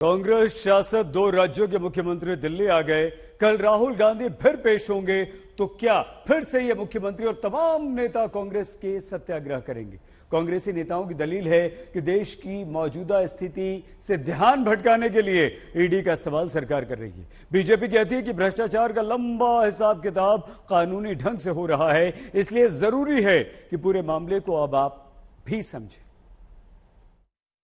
कांग्रेस शासित 2 राज्यों के मुख्यमंत्री दिल्ली आ गए। कल राहुल गांधी फिर पेश होंगे तो क्या फिर से ये मुख्यमंत्री और तमाम नेता कांग्रेस के सत्याग्रह करेंगे? कांग्रेसी नेताओं की दलील है कि देश की मौजूदा स्थिति से ध्यान भटकाने के लिए ईडी का इस्तेमाल सरकार कर रही है। बीजेपी कहती है कि भ्रष्टाचार का लंबा हिसाब किताब कानूनी ढंग से हो रहा है, इसलिए जरूरी है कि पूरे मामले को अब आप भी समझें।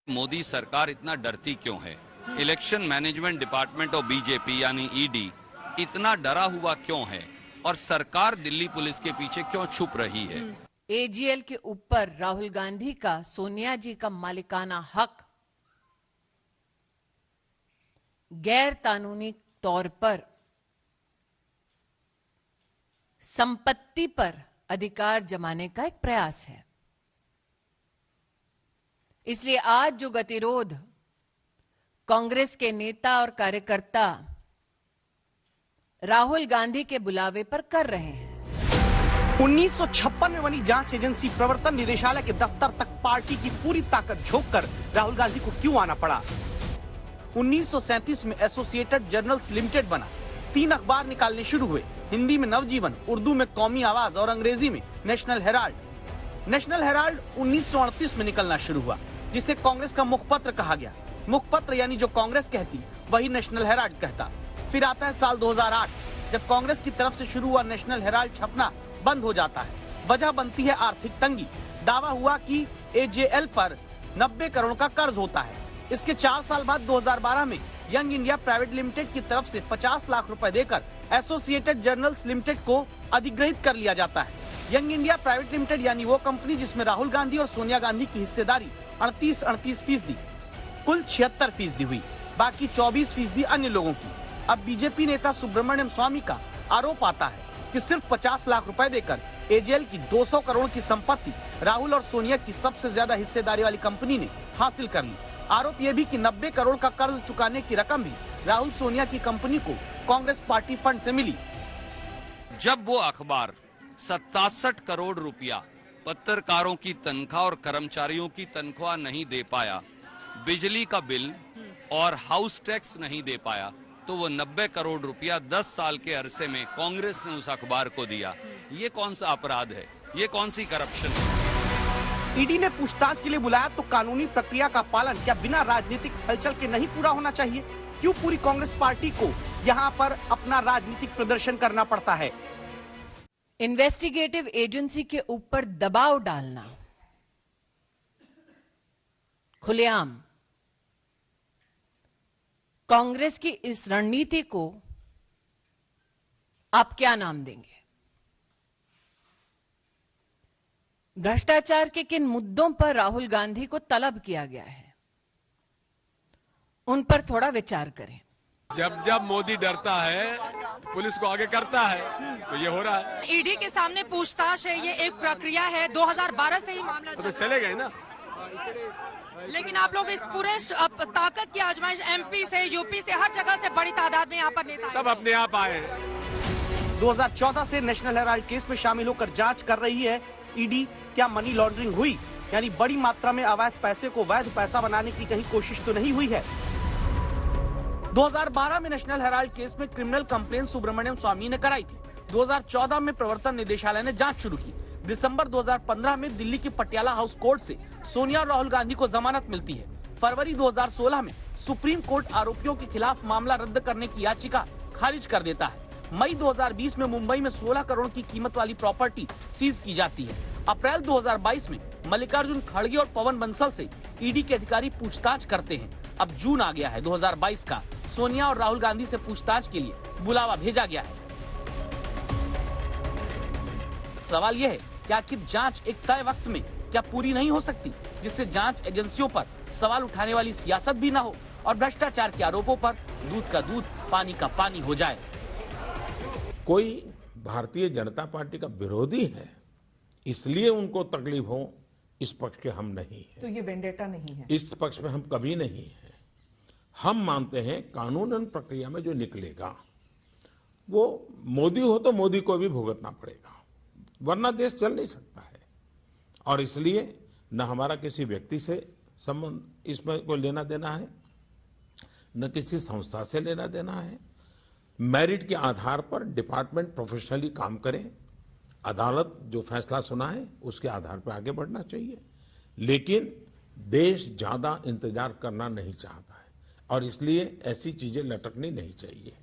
मोदी सरकार इतना डरती क्यों है? Election management department of BJP यानी ईडी इतना डरा हुआ क्यों है? और सरकार दिल्ली पुलिस के पीछे क्यों छुप रही है? एजीएल के ऊपर राहुल गांधी का सोनिया जी का मालिकाना हक गैर कानूनी तौर पर संपत्ति पर अधिकार जमाने का एक प्रयास है। इसलिए आज जो गतिरोध कांग्रेस के नेता और कार्यकर्ता राहुल गांधी के बुलावे पर कर रहे हैं। 1956 में बनी जांच एजेंसी प्रवर्तन निदेशालय के दफ्तर तक पार्टी की पूरी ताकत झोंककर राहुल गांधी को क्यों आना पड़ा? 1937 में एसोसिएटेड जर्नल्स लिमिटेड बना, 3 अखबार निकालने शुरू हुए। हिंदी में नवजीवन, उर्दू में कौमी आवाज और अंग्रेजी में नेशनल हेराल्ड। नेशनल हेराल्ड 1938 में निकलना शुरू हुआ, जिसे कांग्रेस का मुखपत्र कहा गया। मुखपत्र यानी जो कांग्रेस कहती वही नेशनल हेराल्ड कहता। फिर आता है साल 2008, जब कांग्रेस की तरफ से शुरू हुआ नेशनल हेराल्ड छपना बंद हो जाता है। वजह बनती है आर्थिक तंगी। दावा हुआ कि एजेएल पर 90 करोड़ का कर्ज होता है। इसके 4 साल बाद 2012 में यंग इंडिया प्राइवेट लिमिटेड की तरफ से 50 लाख रुपए देकर एसोसिएटेड जर्नल्स लिमिटेड को अधिग्रहित कर लिया जाता है। यंग इंडिया प्राइवेट लिमिटेड यानी वो कंपनी जिसमें राहुल गांधी और सोनिया गांधी की हिस्सेदारी 38% कुल 76% हुई, बाकी 24% अन्य लोगों की। अब बीजेपी नेता सुब्रमण्यम स्वामी का आरोप आता है कि सिर्फ 50 लाख रुपए देकर एजेएल की 200 करोड़ की संपत्ति राहुल और सोनिया की सबसे ज्यादा हिस्सेदारी वाली कंपनी ने हासिल कर ली। आरोप यह भी कि 90 करोड़ का कर्ज चुकाने की रकम भी राहुल सोनिया की कंपनी को कांग्रेस पार्टी फंड से मिली। जब वो अखबार 67 करोड़ रुपया पत्रकारों की तनख्वाह और कर्मचारियों की तनख्वाह नहीं दे पाया, बिजली का बिल और हाउस टैक्स नहीं दे पाया, तो वो 90 करोड़ रुपया 10 साल के अरसे में कांग्रेस ने उस अखबार को दिया। ये कौन सा अपराध है? ये कौन सी करप्शन है? ईडी ने पूछताछ के लिए बुलाया तो कानूनी प्रक्रिया का पालन क्या बिना राजनीतिक हलचल के नहीं पूरा होना चाहिए? क्यों पूरी कांग्रेस पार्टी को यहाँ पर अपना राजनीतिक प्रदर्शन करना पड़ता है? इन्वेस्टिगेटिव एजेंसी के ऊपर दबाव डालना खुलेआम कांग्रेस की इस रणनीति को आप क्या नाम देंगे? भ्रष्टाचार के किन मुद्दों पर राहुल गांधी को तलब किया गया है, उन पर थोड़ा विचार करें। जब जब मोदी डरता है तो पुलिस को आगे करता है, तो ये हो रहा है। ईडी के सामने पूछताछ है, ये एक प्रक्रिया है। 2012 से ही मामला तो चले गए ना। लेकिन आप लोग इस पूरे ताकत की आजमाइश एमपी से, यूपी से, हर जगह से बड़ी तादाद में यहाँ पर नेता सब अपने आप आए। 2014 से नेशनल हेराल्ड केस में शामिल होकर जांच कर रही है ईडी। क्या मनी लॉन्ड्रिंग हुई, यानी बड़ी मात्रा में अवैध पैसे को वैध पैसा बनाने की कहीं कोशिश तो नहीं हुई है? 2012 में नेशनल हेराल्ड केस में क्रिमिनल कंप्लेंट सुब्रमण्यम स्वामी ने कराई थी। 2014 में प्रवर्तन निदेशालय ने जांच शुरू की। दिसंबर 2015 में दिल्ली की पटियाला हाउस कोर्ट से सोनिया और राहुल गांधी को जमानत मिलती है। फरवरी 2016 में सुप्रीम कोर्ट आरोपियों के खिलाफ मामला रद्द करने की याचिका खारिज कर देता है। मई 2020 में मुंबई में 16 करोड़ की कीमत वाली प्रॉपर्टी सीज की जाती है। अप्रैल 2022 में मल्लिकार्जुन खड़गे और पवन बंसल से ईडी के अधिकारी पूछताछ करते हैं। अब जून आ गया है 2022 का। सोनिया और राहुल गांधी से पूछताछ के लिए बुलावा भेजा गया है। सवाल यह है कि आखिर जांच एक तय वक्त में क्या पूरी नहीं हो सकती, जिससे जांच एजेंसियों पर सवाल उठाने वाली सियासत भी न हो और भ्रष्टाचार के आरोपों पर दूध का दूध पानी का पानी हो जाए? कोई भारतीय जनता पार्टी का विरोधी है, इसलिए उनको तकलीफ हो, इस पक्ष के हम नहीं हैं। तो ये वेंडेटा नहीं है, इस पक्ष में हम कभी नहीं हैं। हम मानते हैं कानूनन प्रक्रिया में जो निकलेगा वो मोदी हो तो मोदी को भी भुगतना पड़ेगा, वरना देश चल नहीं सकता है। और इसलिए न हमारा किसी व्यक्ति से संबंध इसमें कोई लेना देना है, न किसी संस्था से लेना देना है। मेरिट के आधार पर डिपार्टमेंट प्रोफेशनली काम करे, अदालत जो फैसला सुनाए उसके आधार पर आगे बढ़ना चाहिए। लेकिन देश ज्यादा इंतजार करना नहीं चाहता है और इसलिए ऐसी चीजें लटकनी नहीं चाहिए।